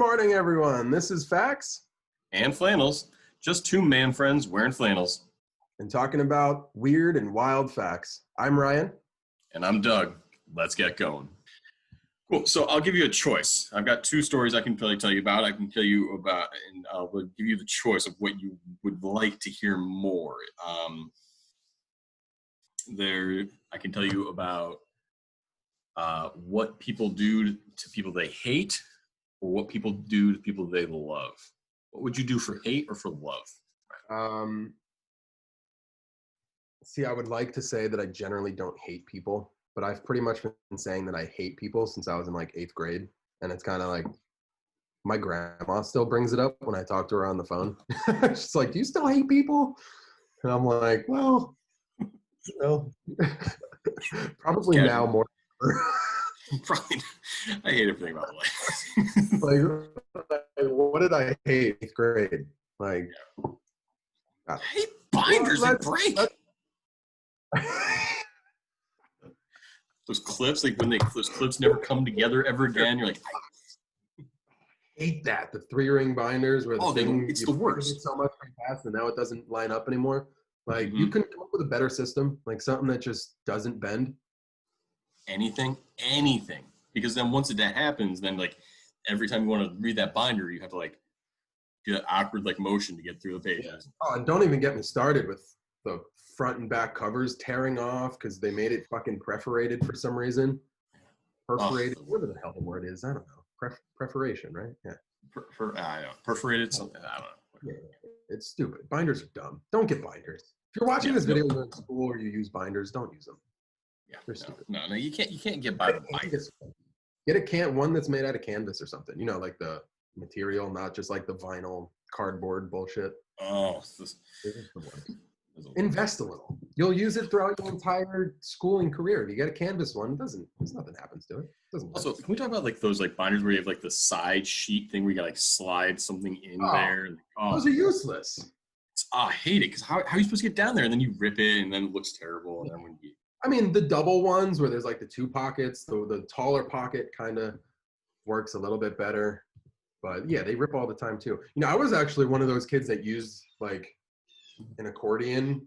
Morning, everyone. This is Facts and Flannels. Just two man friends wearing flannels. and talking about weird and wild facts. I'm Ryan. And I'm Doug. Let's get going. Cool. So I'll give you a choice. I've got two stories I can tell you about. I can tell you about, and I'll give you the choice of what you would like to hear more. I can tell you about what people do to people they hate, or what people do to people they love. What would you do for hate or for love? See, I would like to say that I generally don't hate people, but I've pretty much been saying that I hate people since I was in like 8th grade. And it's kind of like my grandma still brings it up when I talk to her on the phone. She's like, "Do you still hate people?" And I'm like, well, probably now more. Probably. I hate everything about life. What did I hate 8th grade? Like, I hate binders that break. Those clips, like when those clips never come together ever again, you're like, I hate that. The 3-ring binders where it's the worst. So much fast and now it doesn't line up anymore. Like, you can come up with a better system, like something that just doesn't bend. Anything. Because then once that happens, then like every time you want to read that binder, you have to like do that awkward like motion to get through the pages. Oh, and don't even get me started with the front and back covers tearing off because they made it fucking perforated for some reason. Perforated, whatever the hell the word is, I don't know. Perforation, right? Yeah. I know. Perforated something. I don't know. Yeah, it's stupid. Binders are dumb. Don't get binders. If you're watching this video in school or you use binders, don't use them. Yeah, they're stupid. No, you can't get by the binders. Get one that's made out of canvas or something. You know, like the material, not just like the vinyl cardboard bullshit. Oh, invest a little. You'll use it throughout your entire schooling career. If you get a canvas one, nothing happens to it. Also, can we talk about like those like binders where you have like the side sheet thing where you got like slide something in there? Those are useless. I hate it because how are you supposed to get down there and then you rip it and then it looks terrible and then when you. I mean, the double ones where there's like the 2 pockets, the taller pocket kind of works a little bit better. But yeah, they rip all the time too. You know, I was actually one of those kids that used like an accordion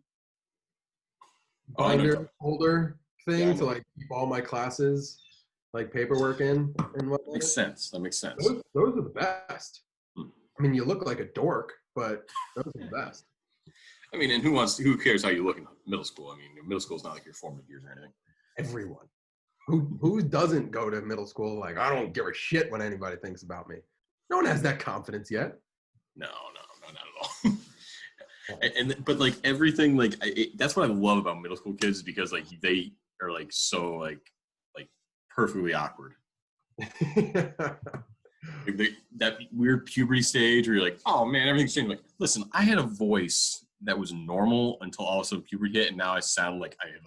binder holder thing to like keep all my classes like paperwork in and whatnot. That makes sense. Those are the best. I mean, you look like a dork, but those are the best. I mean, and who cares how you look in middle school? I mean, middle school is not like your formative years or anything. Everyone. Who doesn't go to middle school like, I don't give a shit what anybody thinks about me. No one has that confidence yet. No, not at all. But like everything, like that's what I love about middle school kids is because like they are like so like perfectly awkward. That weird puberty stage where you're like, oh man, everything's changed. Like, listen, I had a voice that was normal until all of a sudden puberty hit, and now I sound like I have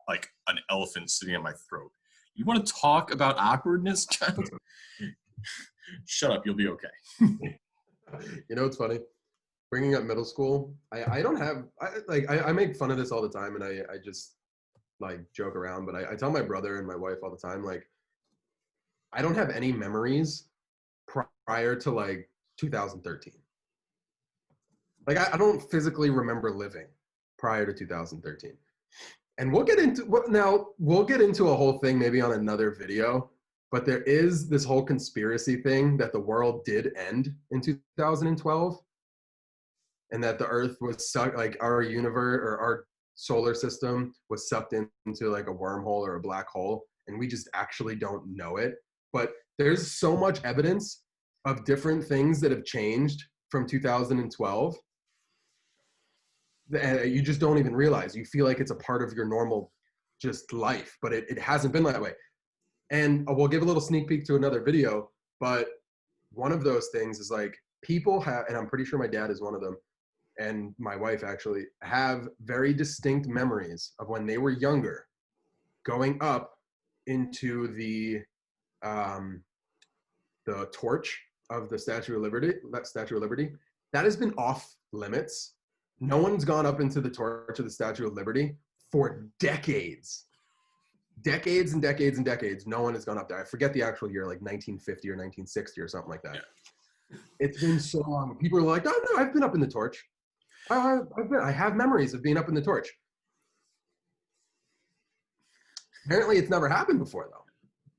like an elephant sitting on my throat. You want to talk about awkwardness, child? Shut up, you'll be okay. You know what's funny? Bringing up middle school, I make fun of this all the time, and I just like joke around, but I tell my brother and my wife all the time, like, I don't have any memories prior to like 2013. Like I don't physically remember living prior to 2013. And we'll get into a whole thing maybe on another video, but there is this whole conspiracy thing that the world did end in 2012 and that the earth was sucked, like our universe or our solar system was sucked into like a wormhole or a black hole, and we just actually don't know it. But there's so much evidence of different things that have changed from 2012 that you just don't even realize. You feel like it's a part of your normal just life, but it hasn't been that way. And we'll give a little sneak peek to another video, but one of those things is like people have, and I'm pretty sure my dad is one of them, and my wife actually have very distinct memories of when they were younger going up into the torch of the Statue of Liberty. That has been off limits. No one's gone up into the torch of the Statue of Liberty for decades. decades and decades and decades, no one has gone up there. I forget the actual year, like 1950 or 1960 or something like that. Yeah. It's been so long. People are like, oh, no, I've been up in the torch. I have memories of being up in the torch. Apparently, it's never happened before, though,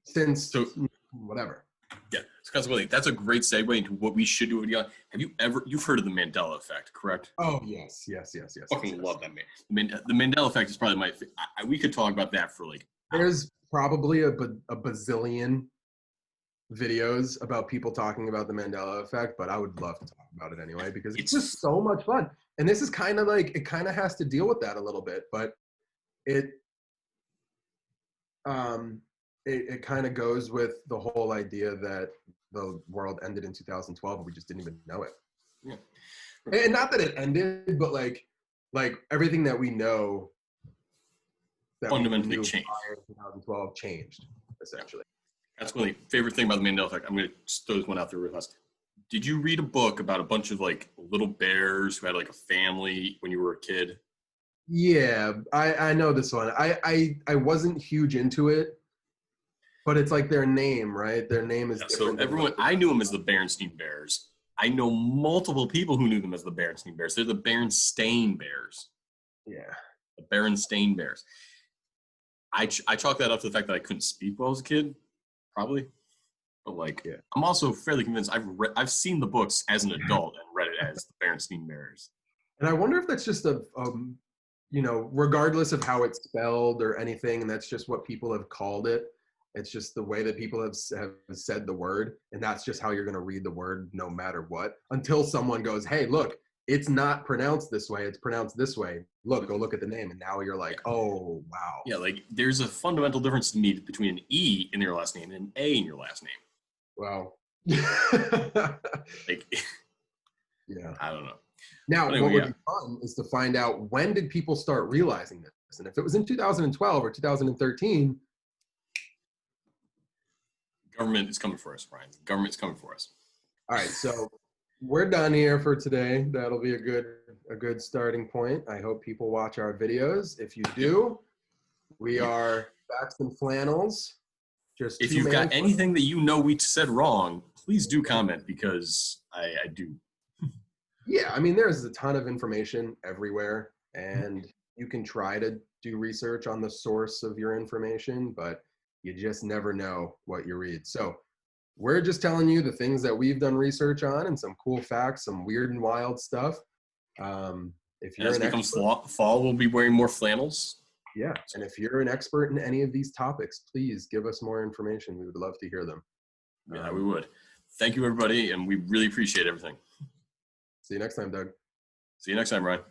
since whatever. Yeah, so consequently, that's a great segue into what we should do with you. Have you you've heard of the Mandela effect, correct? Oh, yes. Fucking love that, man. The Mandela effect is probably we could talk about that for like There's probably a bazillion videos about people talking about the Mandela effect, but I would love to talk about it anyway because it's just so much fun. And this is kind of like, it kind of has to deal with that a little bit, but it kind of goes with the whole idea that the world ended in 2012 and we just didn't even know it. Yeah. And not that it ended, but like everything that we know that fundamentally changed. 2012 changed, essentially. That's my favorite thing about the Mandela effect. I'm going to just throw this one out there with us. Did you read a book about a bunch of like little bears who had like a family when you were a kid? Yeah, I know this one. I wasn't huge into it, but it's like their name, right? Their name is different. So everyone, I knew them as the Berenstain Bears. I know multiple people who knew them as the Berenstain Bears. They're the Berenstain Bears. Yeah. The Berenstain Bears. I chalk that up to the fact that I couldn't speak well as a kid, probably. But like, yeah. I'm also fairly convinced I've seen the books as an adult and read it as the Berenstain Bears. And I wonder if that's just regardless of how it's spelled or anything, and that's just what people have called it. It's just the way that people have said the word, and that's just how you're going to read the word no matter what, until someone goes, hey, look, it's not pronounced this way, it's pronounced this way. Look, go look at the name, and now you're like, oh, wow. Yeah, like there's a fundamental difference to me between an E in your last name and an A in your last name. Wow. Like, yeah. I don't know. Now, anyway, what would be fun is to find out, when did people start realizing this? And if it was in 2012 or 2013, government is coming for us, Brian. The government's coming for us. All right, so we're done here for today. That'll be a good starting point. I hope people watch our videos. If you do, we are Facts and Flannels. Just if you've got anything that you know we said wrong, please do comment, because I do. Yeah, I mean, there's a ton of information everywhere, and you can try to do research on the source of your information, but you just never know what you read. So we're just telling you the things that we've done research on, and some cool facts, some weird and wild stuff. If you're as it becomes fall, we'll be wearing more flannels. Yeah, and if you're an expert in any of these topics, please give us more information. We would love to hear them. Yeah, we would. Thank you, everybody, and we really appreciate everything. See you next time, Doug. See you next time, Ryan.